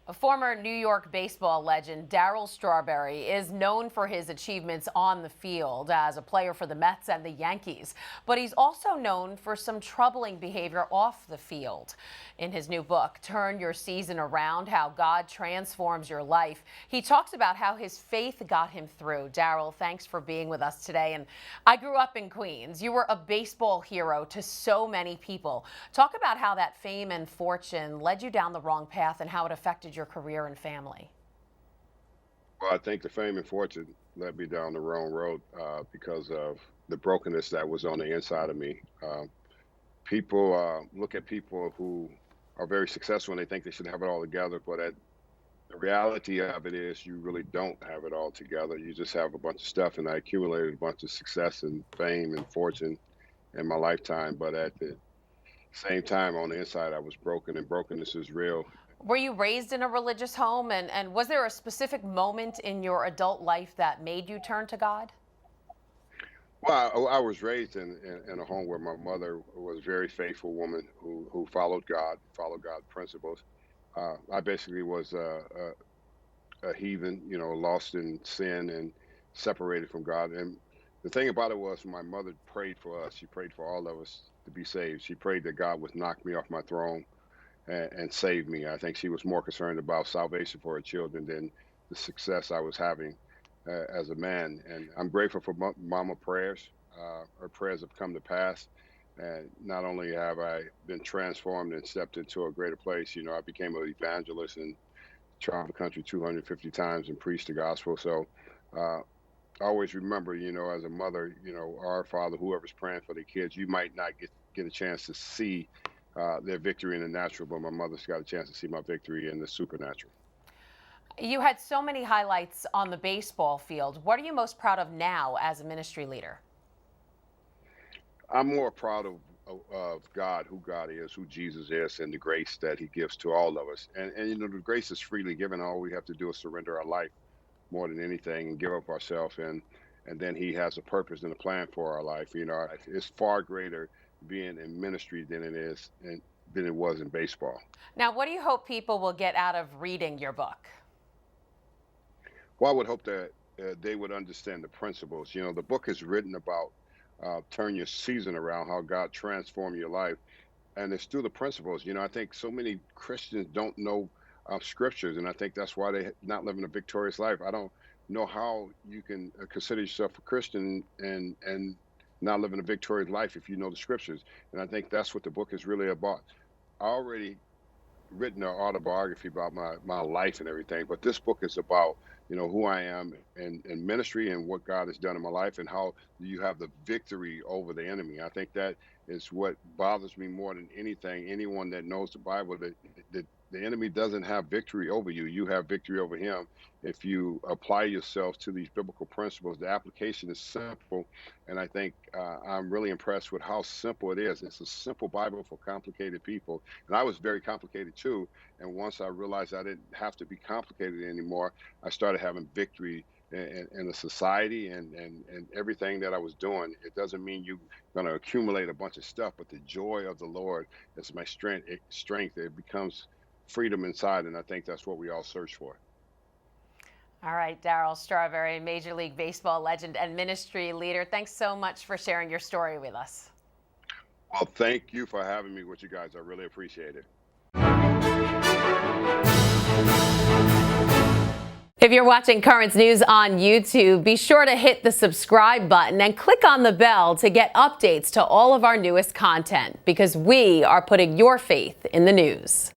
A former New York baseball legend, Darryl Strawberry, is known for his achievements on the field as a player for the Mets and the Yankees. But he's also known for some troubling behavior off the field. In his new book, Turn Your Season Around, How God Transforms Your Life, he talks about how his faith got him through. Darryl, thanks for being with us today. And I grew up in Queens. You were a baseball hero to so many people. Talk about how that fame and fortune led you down the wrong path and how it affected your career and family. Well, I think the fame and fortune led me down the wrong road because of the brokenness that was on the inside of me. People look at people who are very successful and they think they should have it all together, but the reality of it is you really don't have it all together. You just have a bunch of stuff, and I accumulated a bunch of success and fame and fortune in my lifetime. But at the same time, on the inside, I was broken, and brokenness is real. Were you raised in a religious home, and was there a specific moment in your adult life that made you turn to God? Well, I was raised in a home where my mother was a very faithful woman who followed God's principles. I basically was a heathen, lost in sin and separated from God. And the thing about it was, my mother prayed for us. She prayed for all of us to be saved. She prayed that God would knock me off my throne and save me. I think she was more concerned about salvation for her children than the success I was having as a man. And I'm grateful for mama prayers. Her prayers have come to pass. And not only have I been transformed and stepped into a greater place, I became an evangelist and traveled the country 250 times and preached the gospel. So always remember, as a mother, our father, whoever's praying for their kids, you might not get a chance to see their victory in the natural, but my mother's got a chance to see my victory in the supernatural. You had so many highlights on the baseball field. What are you most proud of now as a ministry leader? I'm more proud of God, who God is, who Jesus is, and the grace that he gives to all of us. And the grace is freely given. All we have to do is surrender our life more than anything and give up ourselves. And then he has a purpose and a plan for our life. It's far greater being in ministry than it was in baseball. Now, what do you hope people will get out of reading your book? Well, I would hope that they would understand the principles. The book is written about turn your season around, how God transformed your life. And it's through the principles. I think so many Christians don't know scriptures, and I think that's why they're not living a victorious life. I don't know how you can consider yourself a Christian and not living a victorious life if you know the scriptures. And I think that's what the book is really about. I already written an autobiography about my life and everything, but this book is about who I am in ministry and what God has done in my life and how you have the victory over the enemy. I think that is what bothers me more than anything. Anyone that knows the Bible, that the enemy doesn't have victory over you. You have victory over him if you apply yourself to these biblical principles. The application is simple, and I think I'm really impressed with how simple it is. It's a simple Bible for complicated people, and I was very complicated too. And once I realized I didn't have to be complicated anymore, I started having victory in the society and everything that I was doing. It doesn't mean you're going to accumulate a bunch of stuff, but the joy of the Lord is my strength. It becomes freedom inside, and I think that's what we all search for. All right, Darryl Strawberry, Major League Baseball legend and ministry leader. Thanks so much for sharing your story with us. Well, thank you for having me with you guys. I really appreciate it. If you're watching Currents News on YouTube, be sure to hit the subscribe button and click on the bell to get updates to all of our newest content, because we are putting your faith in the news.